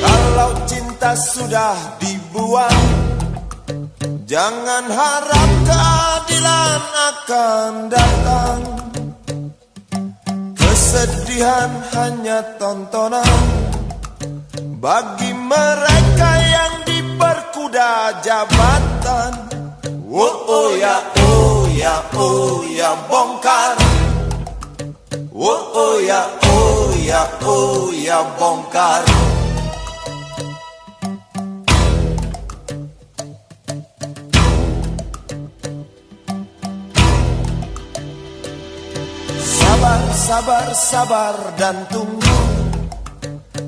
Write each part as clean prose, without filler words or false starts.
Kalau cinta sudah dibuang, jangan harap keadilan akan datang. Kesedihan hanya tontonan bagi mereka yang diperkuda jabatan. Oh ya, oh ya, oh ya, bongkar. Oh ya, oh ya, oh ya, bongkar. Sabar, sabar dan tunggu,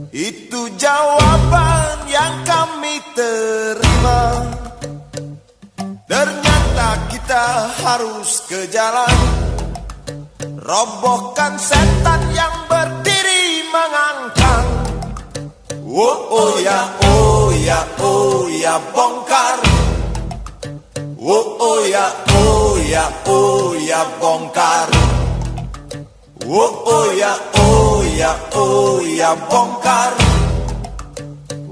itu jawaban yang kami terima. Ternyata kita harus ke jalan, robohkan setan yang berdiri mengangkang. Oh ya, oh ya, oh ya, bongkar. Oh ya, oh ya, oh ya, bongkar. Oh ya, oh ya, oh ya, bongkar.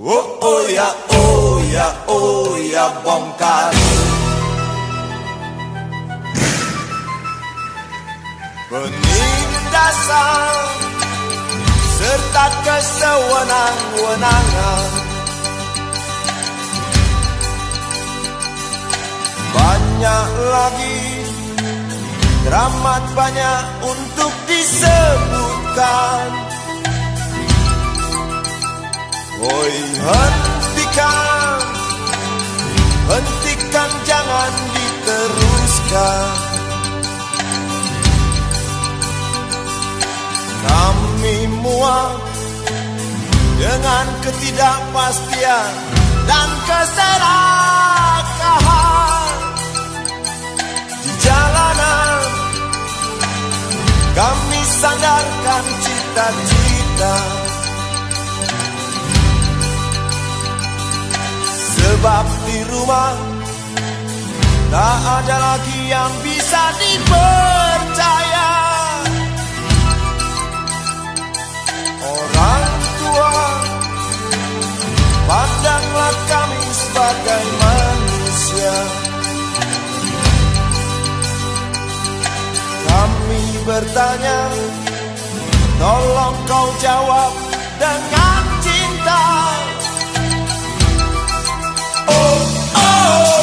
Oh ya, oh ya, oh ya, bongkar. Penindasan serta kesewenang-wenangan, banyak lagi, teramat banyak untuk disebutkan. Oi, hentikan, hentikan, jangan diteruskan. Kami muak dengan ketidakpastian dan keserakahan di jalanan. Kami sandarkan cita-cita, sebab di rumah tak ada lagi yang bisa dipercaya. Orang tua, pandanglah kami sebagai manusia. Kami bertanya, tolong kau jawab dengan cinta. Oh, oh.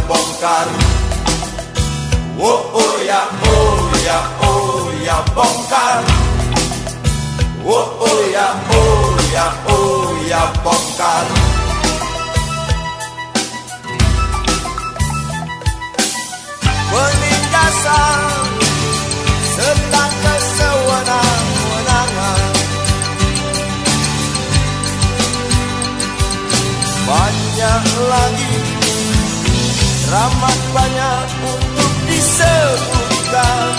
Bongkar. Oh ya, oh ya, oh ya, bongkar. Oh ya, oh ya, oh ya, bongkar. Penindasan serta kesewenang-wenangan, banyak lagi, teramat banyak untuk disebutkan.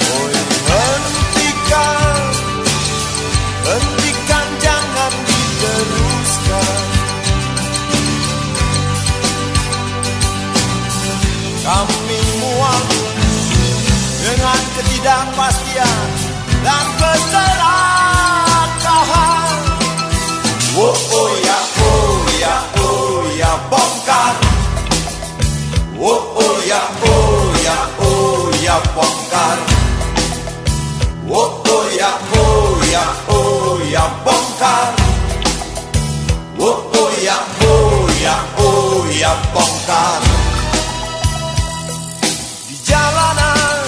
Oh, hentikan, hentikan, jangan diteruskan. Kami muak ketidakpastian dan keserakahan. Oh ya bongkar. Oh ya bongkar. Oh ya bongkar. Oh ya bongkar. Di jalanan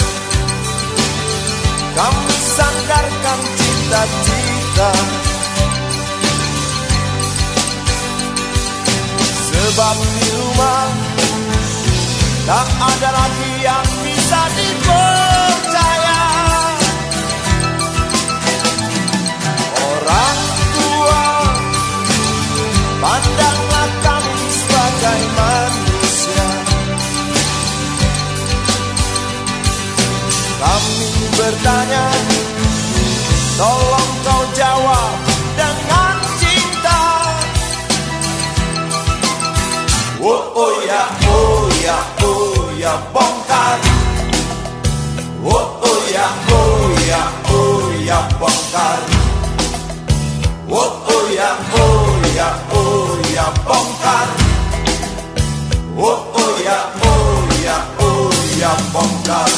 kami sandarkan cita-cita, sebab di rumah tak ada lagi yang bisa dipercaya. Orang tua, pandanglah kami sebagai manusia. Kami bertanya, tolong kau jawab dengan cinta. Oh ya bongkar. Oh ya bongkar. Oh ya bongkar. Oh ya bongkar.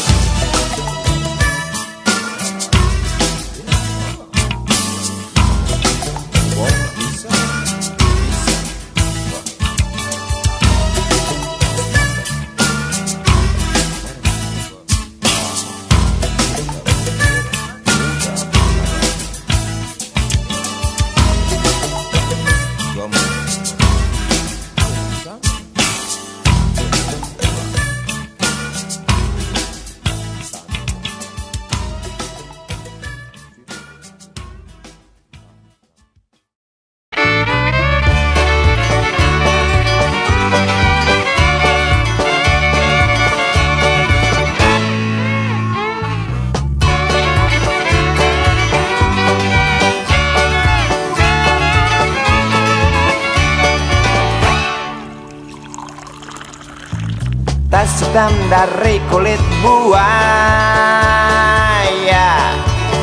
Tas hitam dari kulit buaya.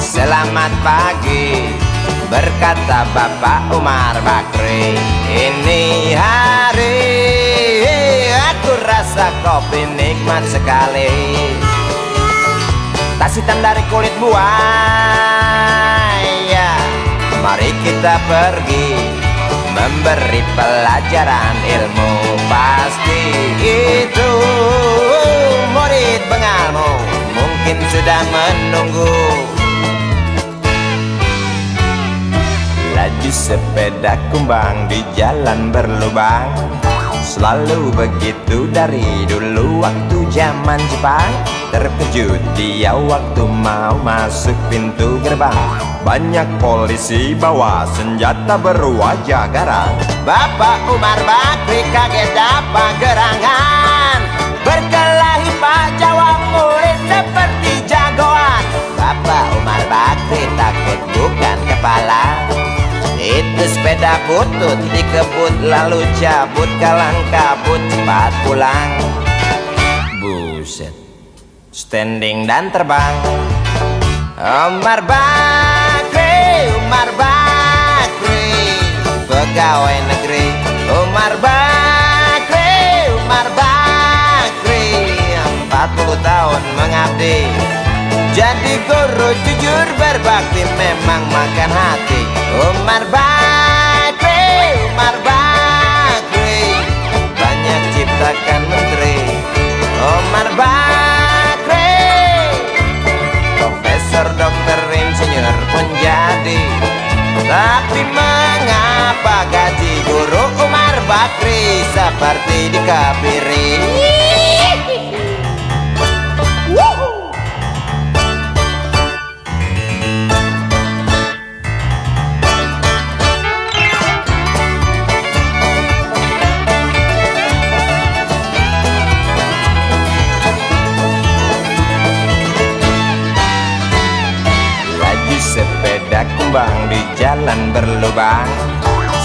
Selamat pagi, berkata Bapak Umar Bakri. Ini hari aku rasa kopi nikmat sekali. Tas hitam dari kulit buaya, mari kita pergi memberi pelajaran ilmu. Pasti itu murid bengalmu mungkin sudah menunggu. Laju sepeda kumbang di jalan berlubang, selalu begitu dari dulu waktu zaman Jepang. Terkejut dia waktu mau masuk pintu gerbang, banyak polisi bawa senjata berwajah garang. Bapak Umar Bakri kaget dapat gerangan, berkelahi Pak jawab murid seperti jagoan. Bapak Umar Bakri takut bukan kepala, itu sepeda butut dikebut lalu cabut, kalang kabut cepat pulang. Buset, standing dan terbang. Umar Bakri, Umar Bakri, pegawai negeri. Umar Bakri, Umar Bakri, 40 tahun mengabdi jadi guru jujur berbakti, memang makan hati. Umar Bakri, Umar Bakri, banyak ciptakan menteri. Umar Bakri, profesor, dokter, insinyur pun jadi. Tapi mengapa gaji guru Umar Bakri seperti dikebiri? Sepeda kumbang di jalan berlubang,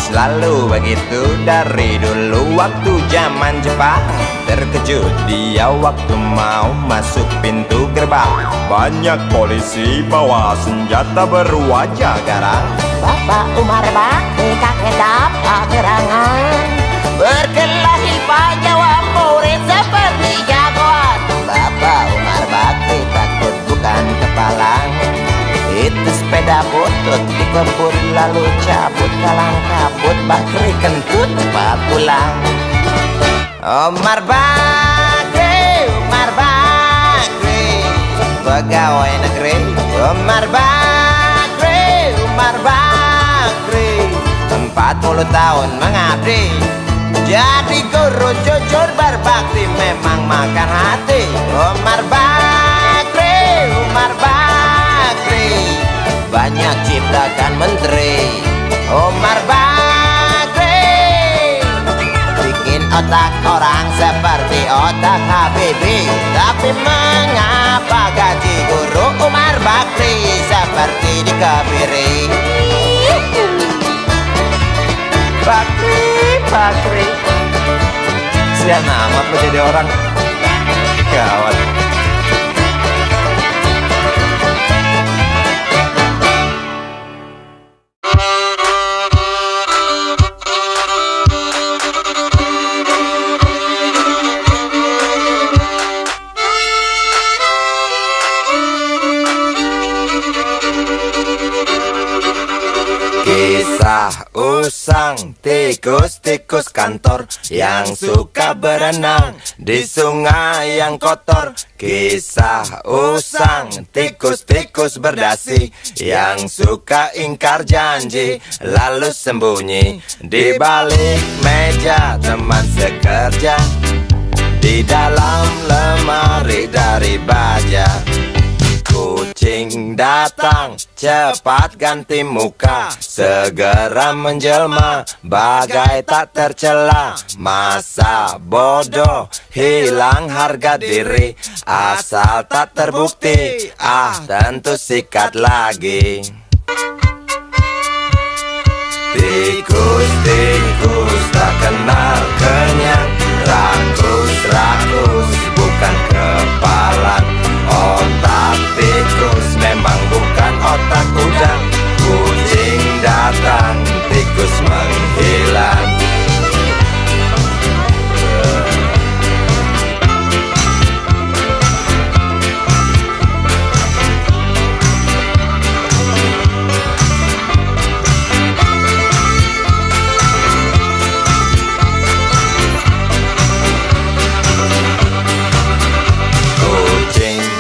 selalu begitu dari dulu waktu zaman Jepang. Terkejut dia waktu mau masuk pintu gerbang. Banyak polisi bawa senjata berwajah garang. Bapak Umar Bakri kaget dapat gerangan. Berkelahi Pak jawab murid seperti jagoan. Bapak Umar Bakri takut bukan kepalang. Itu sepeda butut dikebut lalu cabut kalang kabut. Bakri kentut cepat pulang. Umar Bakri, Umar Bakri, pegawai negeri. Umar Bakri, Umar Bakri, 40 tahun mengabdi. Jadi guru jujur berbakti memang makan hati. Umar Bakri, Umar Bakri, banyak ciptakan menteri. Umar Bakri bikin otak orang seperti otak Habibie. Tapi mengapa gaji guru Umar Bakri seperti dikebiri? Bakri, Bakri, sian amat lo jadi orang. Gawat. Kisah usang tikus-tikus kantor yang suka berenang di sungai yang kotor. Kisah usang tikus-tikus berdasi yang suka ingkar janji lalu sembunyi di balik meja teman sekerja, di dalam lemari dari baja. Kucing datang, cepat ganti muka, segera menjelma, bagai tak tercela. Masa bodoh, hilang harga diri, asal tak terbukti, tentu sikat lagi. Tikus-tikus tak kenal kenyang, rakus-rakus bukan kepalan. Otak tikus memang bukan otak udang. Kucing datang, tikus menghilang.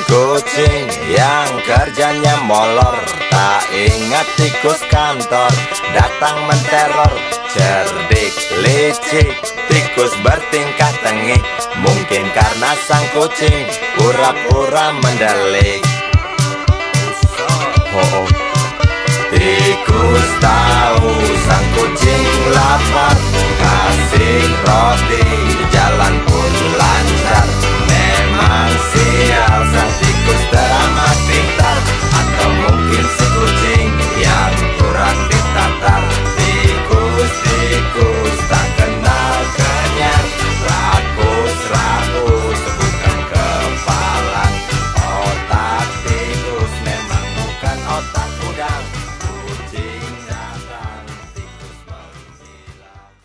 Kucing yang kerjanya molor, tak ingat tikus kantor, datang menteror. Cerdik, licik, tikus bertingkah tengik, mungkin karena sang kucing pura-pura mendelik. Tikus tahu sang kucing lapar, kasih roti, jalan pun lancar. Memang sial sang tikus teramat pintar, atau mungkin si kucing yang kurang ditatar. Tikus-tikus tak kenal kenyang, rakus-rakus bukan kepalan. Otak tikus memang bukan otak udang. Kucing datang, tikus menghilang.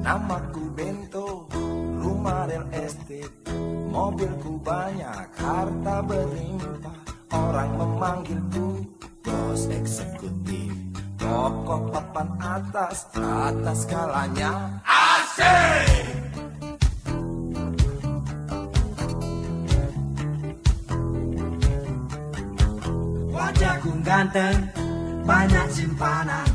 Namaku Bento, rumah real estate, mobilku banyak, harta berlimpah. Orang memanggilku bos eksekutif, Tokoh papan atas skalanya. Asik. Wajahku ganteng, banyak simpanan.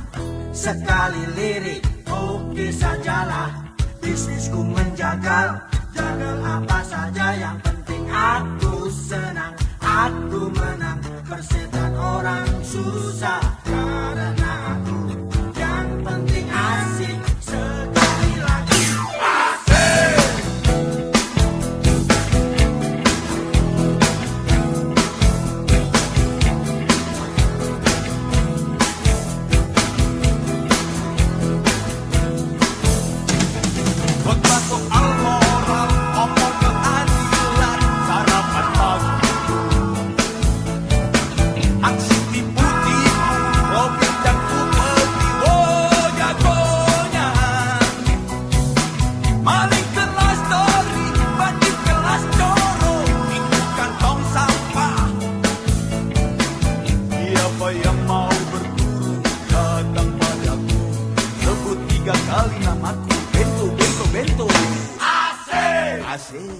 Sekali lirik, oke sajalah. Bisnisku menjagal, jagal apa saja. Yang penting aku senang, aku menang. Persetan orang susah, karena aku yang penting asik. Sekali lagi asik. Khotbah soal moral, omong keadilan, sarapan pagi. Aksi tipu-tipu, robek dan upeti, oh jagonya. Maling kelas tori, bandit kelas coro, itu kantong sampah. Siapa yang mau berburu, datang padaku. Sebut 3 kali namaku, Bento, Bento, Bento. Asik. Asik.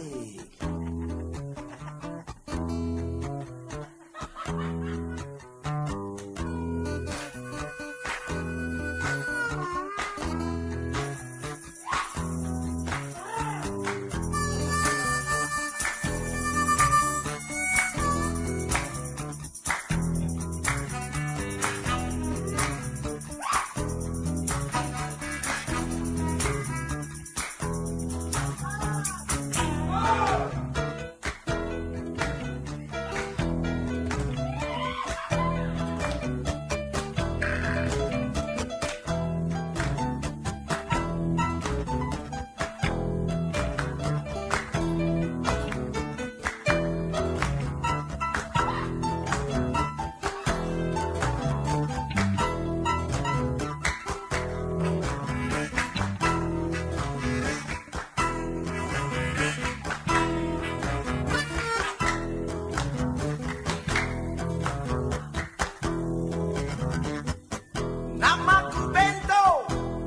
Namaku Bento,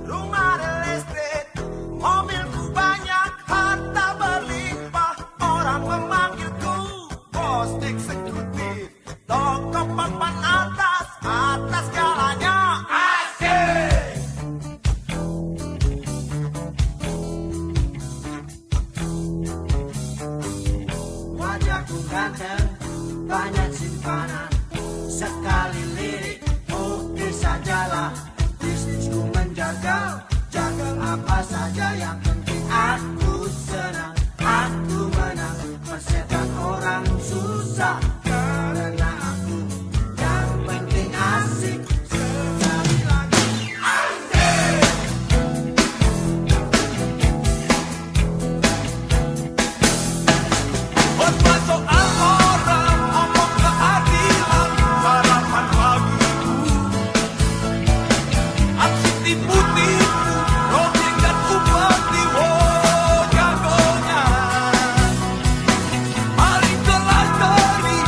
rumah real estate, mobilku banyak, harta berlimpah. Orang memanggilku bos eksekutif, toko papan atas skalanya. Asik. Wajahku ganteng, banyak simpanan. Sekali lirik, oke sajalah. Bisnisku menjagal, jagal apa saja. Yang penting aku senang, aku menang. Persetan orang susah, karena aku yang penting asik. Sekali lagi asik. Khotbah soal moral, omong keadilan, sarapan pagiku. Aksi tipu-tipu, robek dan upeti, oh jagonya. Maling kelas tori,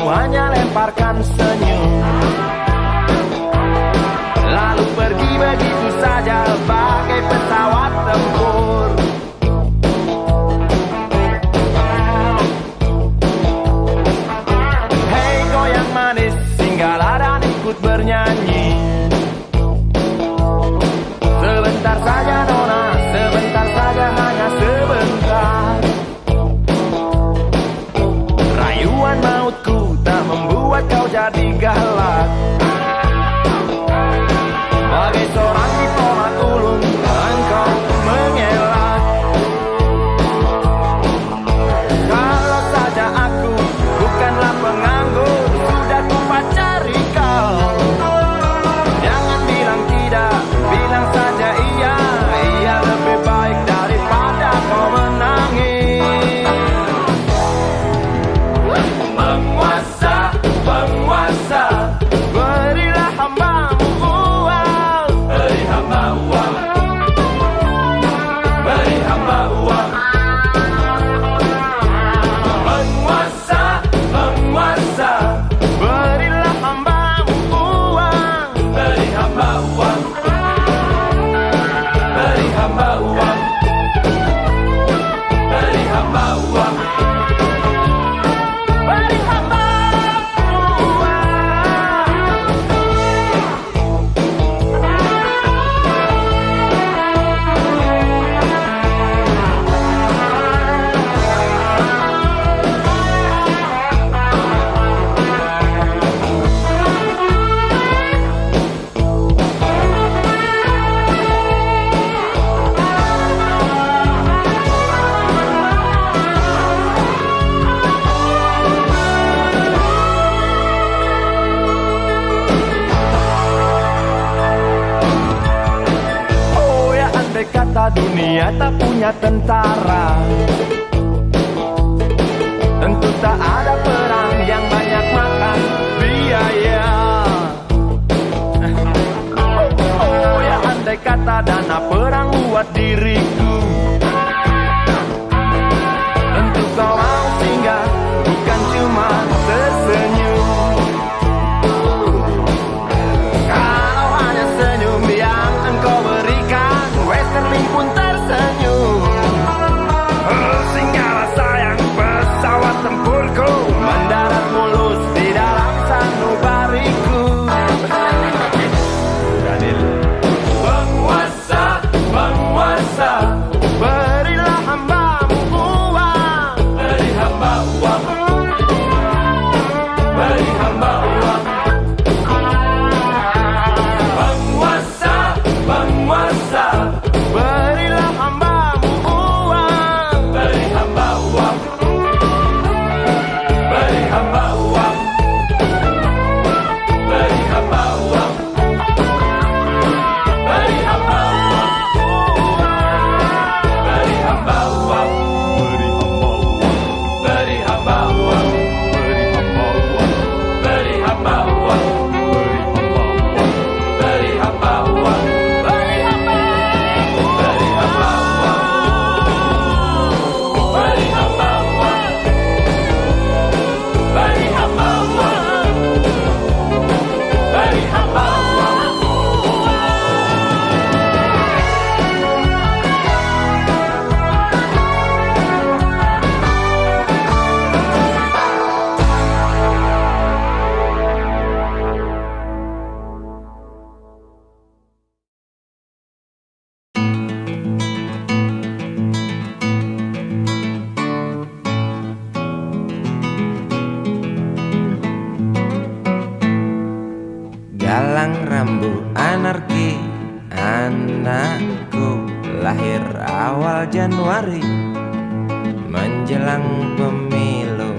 hanya lemparkan senyum, lalu pergi begitu saja bagai pesawat tempur. Hei goyang manis, singgahlah dan ikut bernyanyi. Sebentar saja nona, sebentar saja, hanya sebentar. Rayuan mautku tak membuat kau jadi galak. Bagai seorang diplomat ulung, engkau mengelak. Kalau saja aku bukanlah penganggur, sudah ku pacari kau. Jangan bilang tidak, bilang saja iya. Iya lebih baik daripada kau menangis. Penguasa, penguasa, berilah hambamu uang. Beri hamba uang. Beri hamba uang. Penguasa, penguasa, berilah hambamu uang. Beri hamba uang. Beri hamba uang. Beri hamba uang. Beri hamba kata dunia tak punya tentara, tentu tak ada perang yang banyak makan biaya. Oh ya andai kata dana perang buat diriku, tentu kau mau singgah, bukan cuma tersenyum. Kalau hanya senyum yang engkau berikan, Westerling pun tersenyum. Singgahlah sayang, pesawat tempurku mendarat mulus di dalam sanubariku. Penguasa, penguasa, berilah hambamu uang. Beri hamba uang. Beri hamba uang. Penguasa, penguasa, berilah hambamu uang. Beri hamba uang. Beri hamba uang. Beri hamba uang. Beri hamba uang. Beri hamba uang. Beri hamba uang. Beri hamba uang. Beri hamba uang. Beri hamba uang. Beri hamba uang. Beri hamba uang. Beri hamba uang. Beri hamba uang. Galang rambu anarki, anakku lahir awal Januari menjelang pemilu.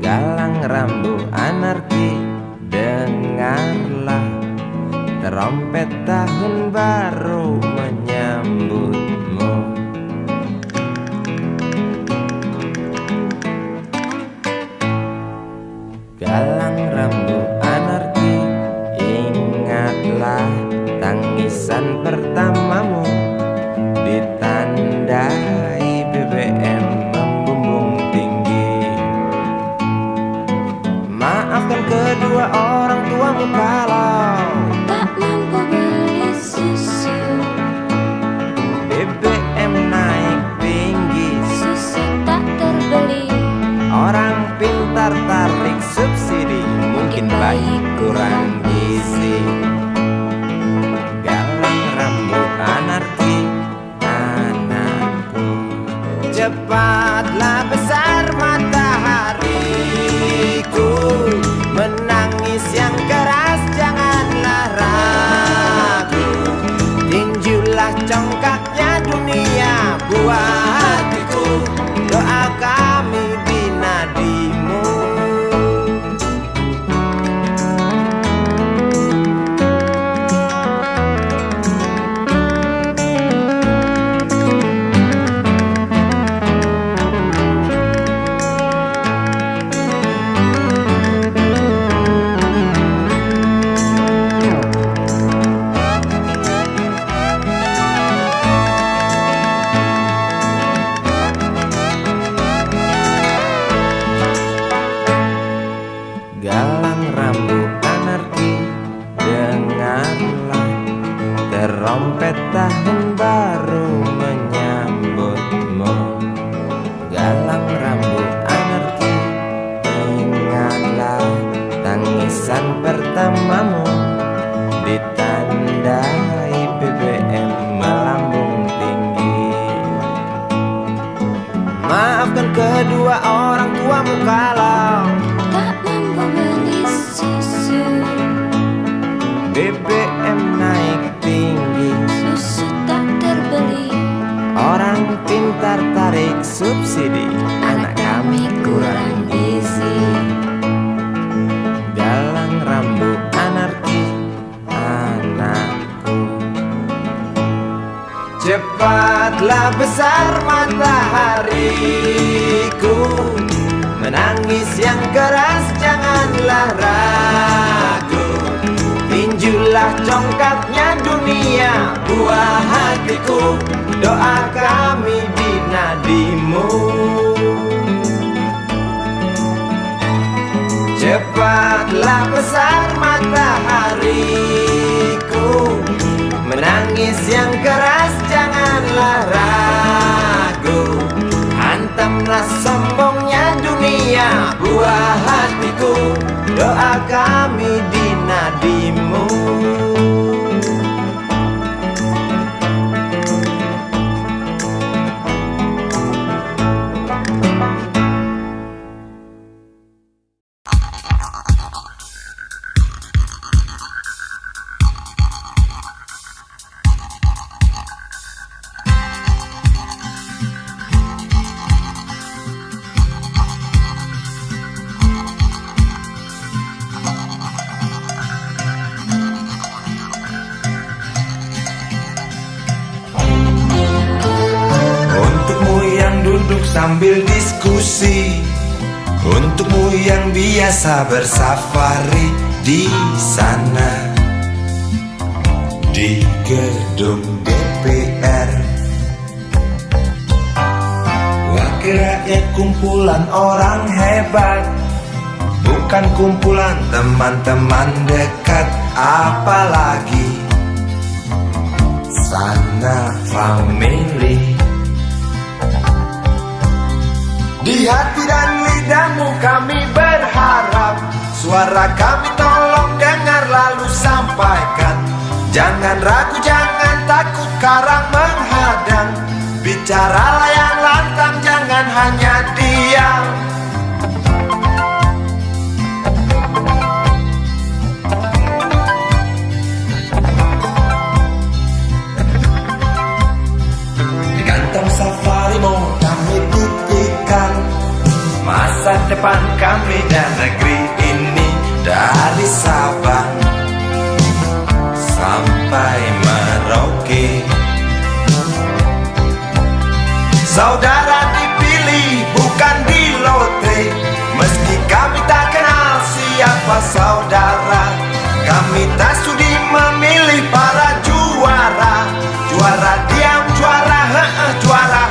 Galang rambu anarki, dengarlah trompet tahun baru menyambutmu. Galang rambu anarki, ingatlah tangisan pertamamu ditandai BBM membumbung tinggi. Maafkan kedua orang tuamu kalau tak mampu beli susu. BBM naik tinggi, Susu tak terbeli. orang pintar tarik subsidi, mungkin bayi kurang gizi. Galang rambut anarki, anakku. Cepatlah besar matahariku, menangis yang keras janganlah ragu. Tinjulah congkaknya dunia buah hatiku, doa kami di nadimu. Galang rambut anarki, dengarlah terompet tahun baru menyambutmu. Galang rambut anarki, ingatlah tangisan pertamamu, ditandai BBM melambung tinggi. Maafkan kedua orang tuamu kalau Tak mampu beli susu. BBM naik tinggi, Susu tak terbeli. orang pintar tarik subsidi, anak kami kurang gizi. Galang rambut anarki, anakku. Cepatlah besar matahariku, menangis yang keras janganlah ragu. Tinjulah congkaknya dunia buah hatiku, doa kami di nadimu. Cepatlah besar matahariku, menangis yang keras janganlah ragu. Hantamlah sombongnya dunia buah hatiku, doa kami di nadimu. Sambil diskusi, untukmu yang biasa bersafari di sana, di gedung DPR. Wakil rakyat kumpulan orang hebat, bukan kumpulan teman-teman dekat, apalagi sana family. Di hati dan lidahmu kami berharap, suara kami tolong dengar lalu sampaikan. Jangan ragu, jangan takut karang menghadang, bicaralah yang lantang, jangan hanya diam. Di kantong safarimu kami titipkan masa depan kami dan negeri ini, dari Sabang sampai Merauke. Saudara dipilih bukan di lotre, meski kami tak kenal siapa saudara. Kami tak sudi memilih para juara, juara diam, juara juara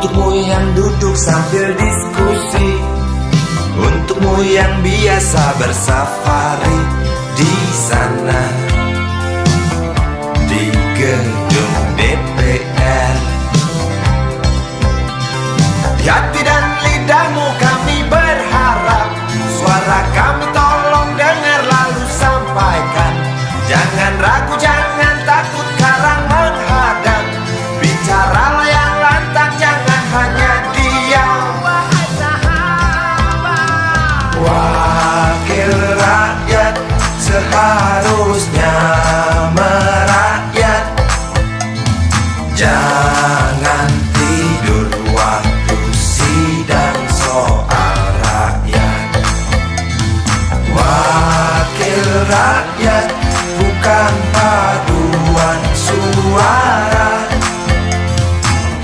Untukmu yang duduk sambil diskusi, untukmu yang biasa bersafari di sana, di gedung DPR. Di hati dan lidahmu kami berharap, suara kami tolong dengar lalu sampaikan. Jangan ragu, jangan takut karang menghadang, bicaralah yang lantang, jangan hanya diam. Wahai sahabat, wakil rakyat seharusnya merakyat. Jangan tidur waktu sidang soal rakyat. Wakil rakyat bukan paduan suara,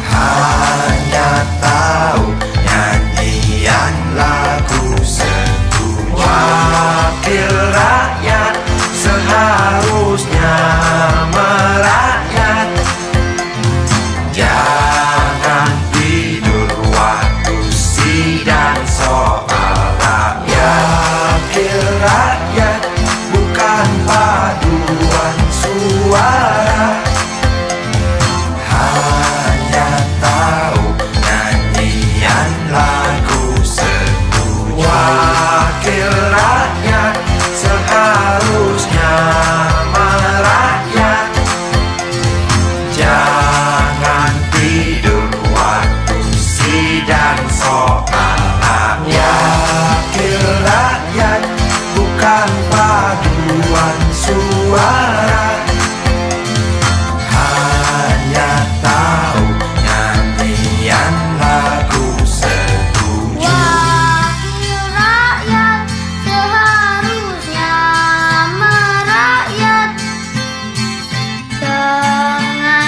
hanya tahu nyanyian lagu setuju. Wakil rakyat seharusnya merakyat. Jangan tidur waktu sidang soal rakyat. Wakil rakyat bukan paduan suara, hanya tahu nyanyian lagu setuju. Wakil rakyat seharusnya merakyat. Jangan tidur waktu sidang soal rakyat. Wakil rakyat bukan paduan suara, hanya tahu nyanyian lagu setuju. Wakil rakyat seharusnya merakyat. Jangan tidur waktu sidang soal rakyat. Wakil rakyat bukan paduan suara,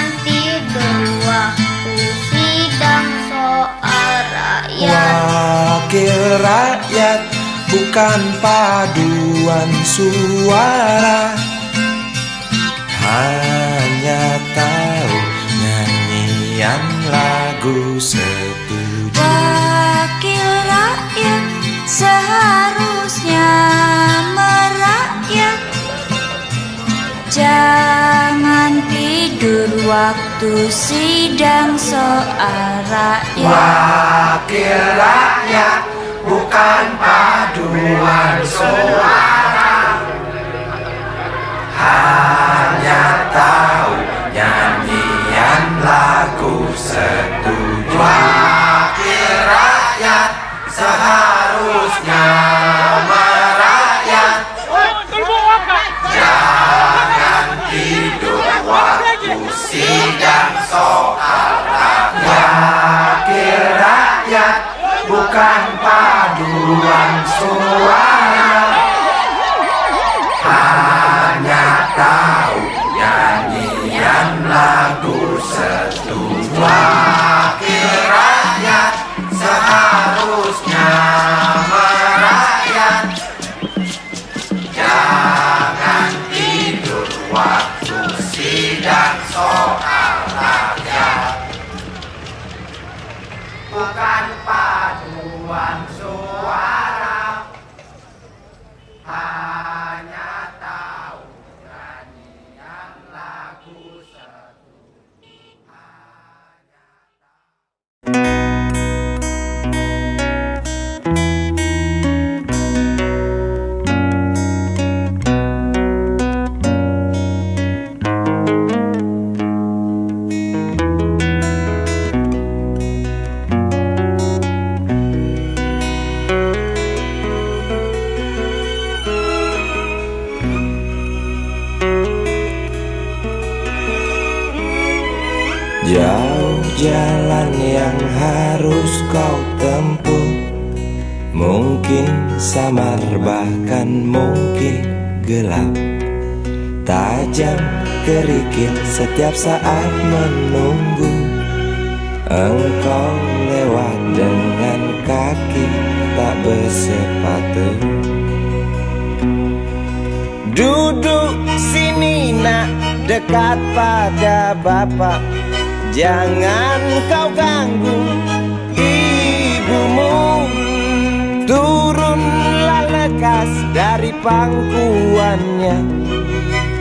hanya tahu nyanyian lagu setuju. Wakil rakyat seharusnya merakyat. Jangan tidur waktu sidang soal rakyat. Wakil rakyat bukan paduan suara, hanya tahu nyanyian lagu setuju. Wakil rakyat seharusnya merakyat. Jangan tidur waktu sidang soal rakyat. Wakil rakyat bukan paduan suara, hanya tahu nyanyian lagu setuju. Wakil rakyat seharusnya merakyat. Jangan tidur waktu sidang soal rakyat. Bukan paduan suara, hanya tahu nyanyian lagu setuju. Jauh jalan yang harus kau tempuh, mungkin samar bahkan mungkin gelap, tajam kerikil setiap saat menunggu. Engkau lewat dengan kaki tak bersepatu. Duduk sini nak, dekat pada Bapak, jangan kau ganggu pangkuannya.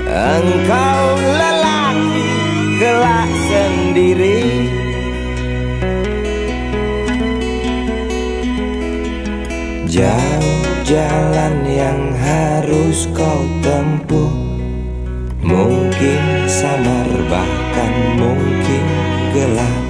Engkau lelaki kelak sendiri. Jauh jalan yang harus kau tempuh, mungkin samar bahkan mungkin gelap.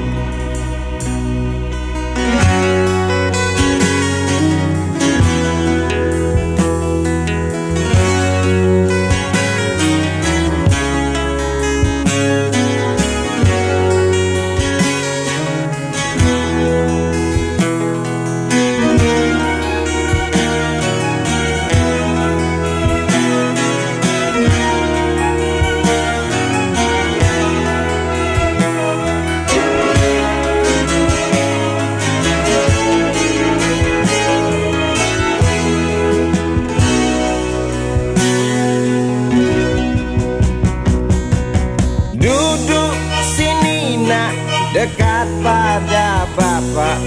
Dekat pada bapak,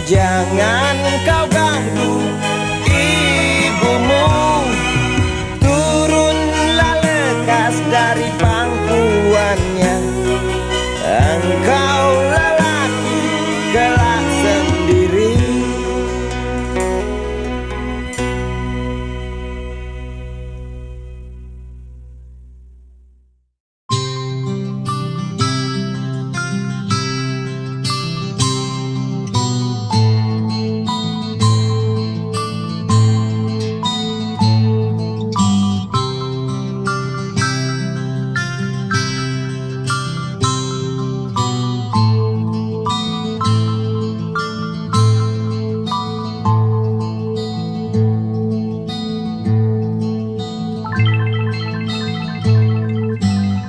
jangan kau ganggu ibumu. Turunlah lekas dari pangkuannya. Engkau lelaki kelak sendiri.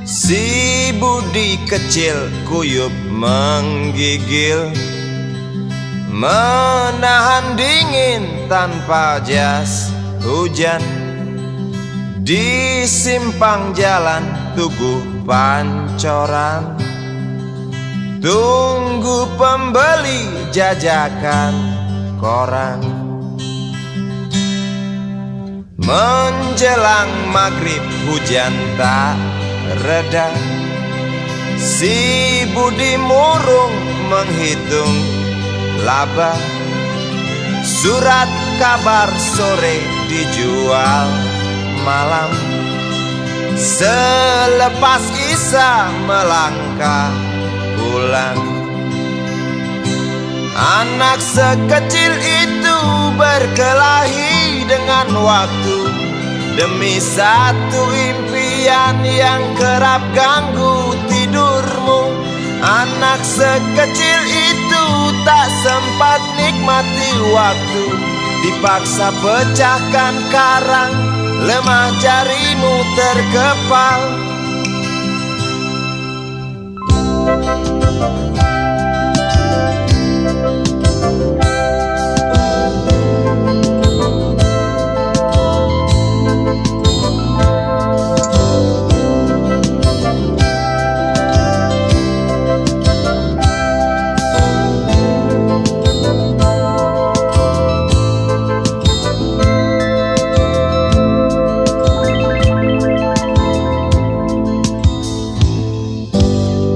Si Budi kecil kuyup menggigil, menahan dingin tanpa jas hujan. Di simpang jalan Tugu Pancoran, tunggu pembeli jajakan koran. Menjelang maghrib hujan tak reda, si Budi murung menghitung laba. Surat kabar sore dijual malam. Selepas Isya melangkah pulang. Anak sekecil itu berkelahi dengan waktu demi satu impian yang kerap ganggu tidurmu. Anak sekecil itu tak sempat nikmati waktu, dipaksa pecahkan karang, lemah jarimu terkepal.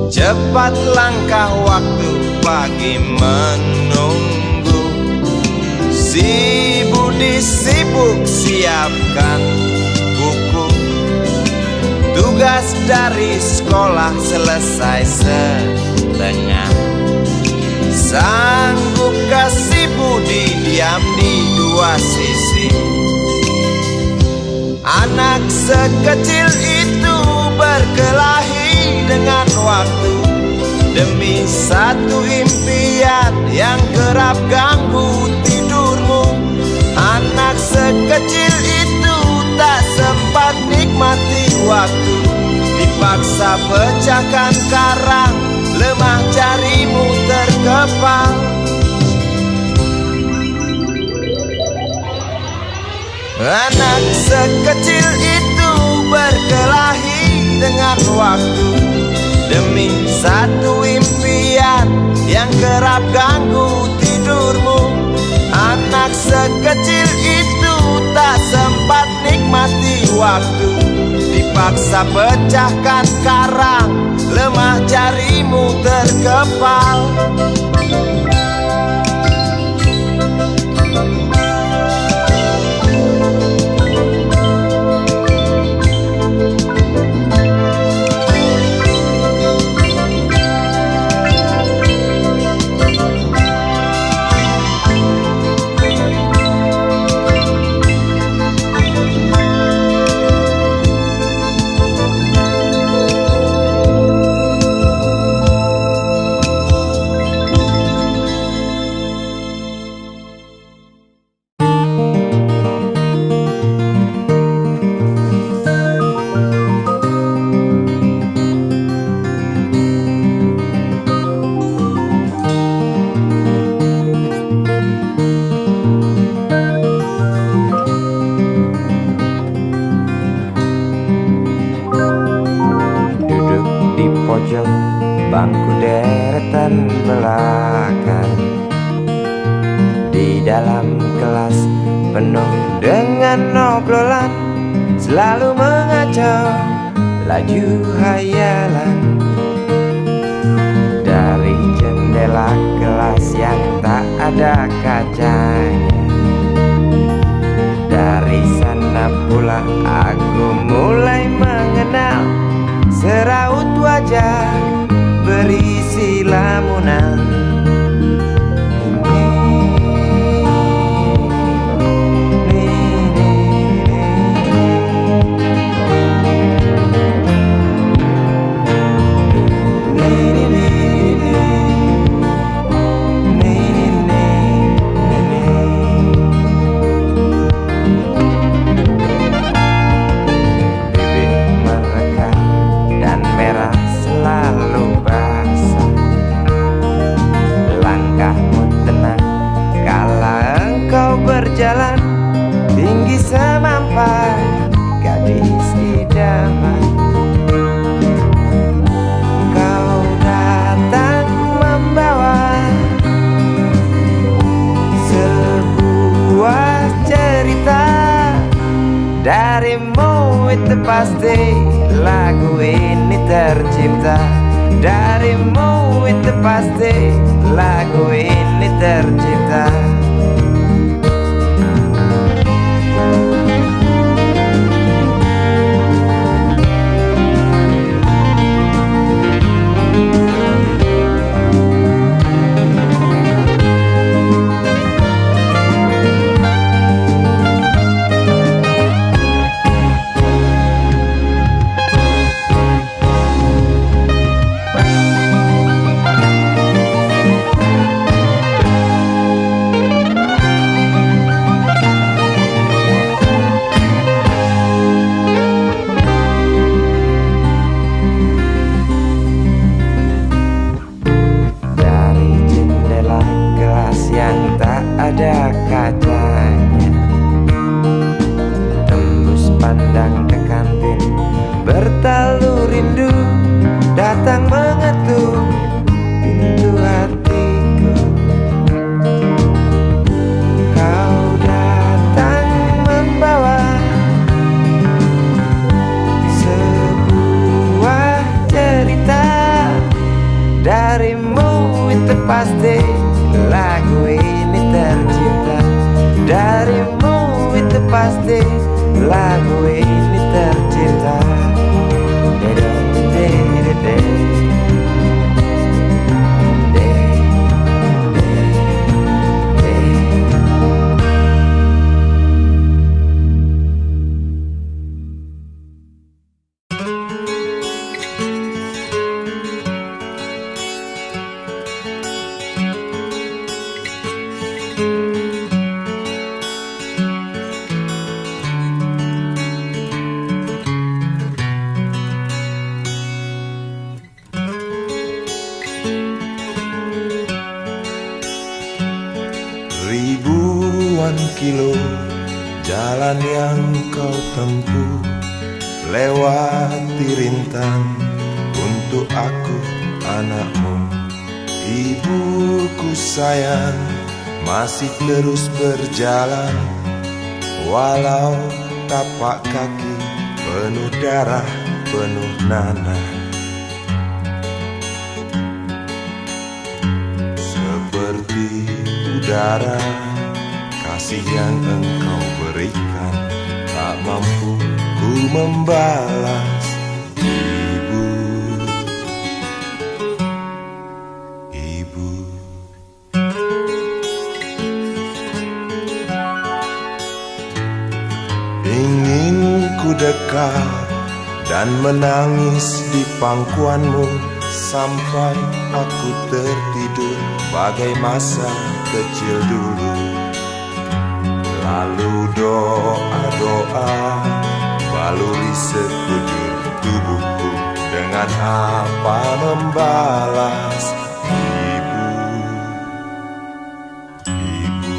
Cepat langkah waktu pagi menunggu. Si Budi sibuk siapkan buku. Tugas dari sekolah selesai setengah. Sanggupkah si Budi diam di dua sisi? Anak sekecil itu berkelahi dengan waktu demi satu impian yang kerap ganggu tidurmu. Anak sekecil itu tak sempat nikmati waktu, dipaksa pecahkan karang, lemah jarimu terkepal. Anak sekecil itu berkelahi dengan waktu demi satu impian yang kerap ganggu tidurmu. Anak sekecil itu tak sempat nikmati waktu, dipaksa pecahkan karang, lemah jarimu terkepal. Bangku deretan belakang, di dalam kelas penuh dengan obrolan, selalu mengacau laju hayalan. Dari jendela kelas yang tak ada kacanya, dari sana pula aku mulai mengenal seraut wajah berisi lamunan. Berjalan tinggi semampai gadis idaman, kau datang membawa sebuah cerita. Darimu itu pasti lagu ini tercipta, darimu itu pasti lagu ini tercipta. Ada kacanya, tembus pandang ke kantin, bertalu rindu datang mengetuk pintu hatiku. Kau datang membawa sebuah cerita, darimu itu pasti lagu ini tercipta, darimu itu pasti lagu ini tercipta. Ribuan kilo jalan yang kau tempuh, lewati rintang untuk aku anakmu. Ibuku sayang masih terus berjalan, walau tapak kaki penuh darah, penuh nanah. Seperti udara, kasih yang engkau berikan, tak mampu ku membalas. Ibu, ibu. Ingin ku dekat dan menangis di pangkuanmu sampai aku tertidur bagai masa kecil dulu. Lalu doa-doa baluri sekujur tubuhku, dengan apa membalas. Ibu, ibu.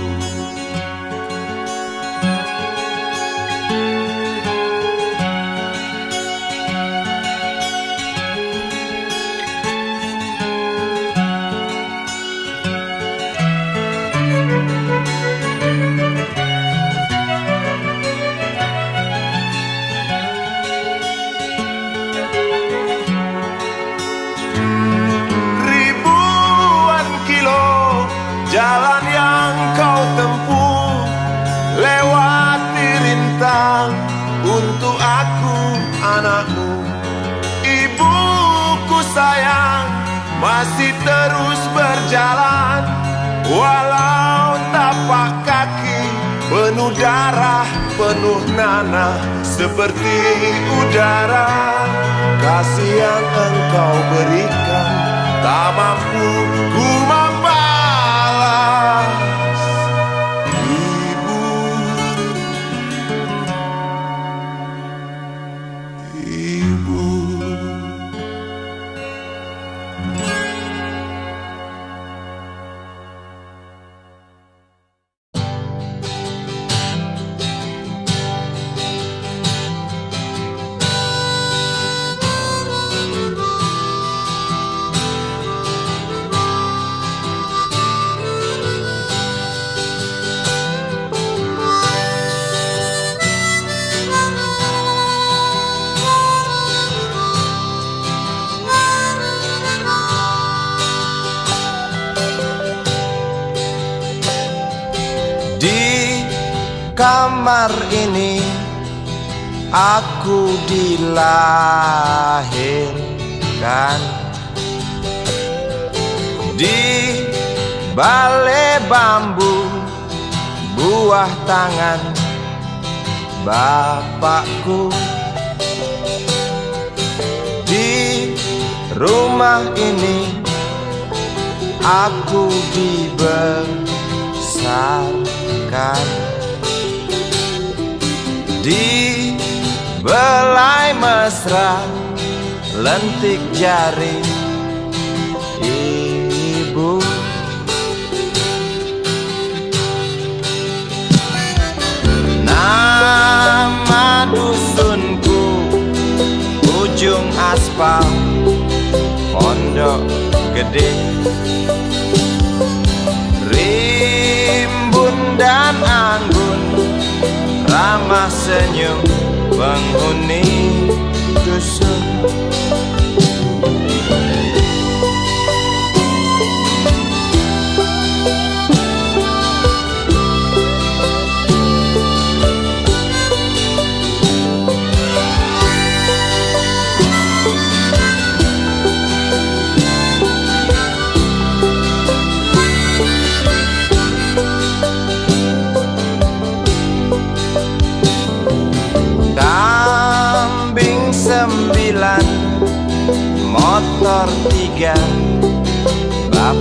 Jalan yang kau tempuh, lewati rintang untuk aku anakmu. Ibuku sayang, masih terus berjalan, walau tapak kaki penuh darah, penuh nanah. Seperti udara, kasih yang engkau berikan, tak mampu ku membalas. Ibu, ibu. Di kamar ini aku dilahirkan, di balai bambu buah tangan bapakku. Di rumah ini aku dibesarkan, di belai mesra lentik jari ibu. Nama dusunku ujung aspal Pondok Gede. Rimbun dan anggun ramah senyum penghuni dusun. Kambing 9, motor 3, bapak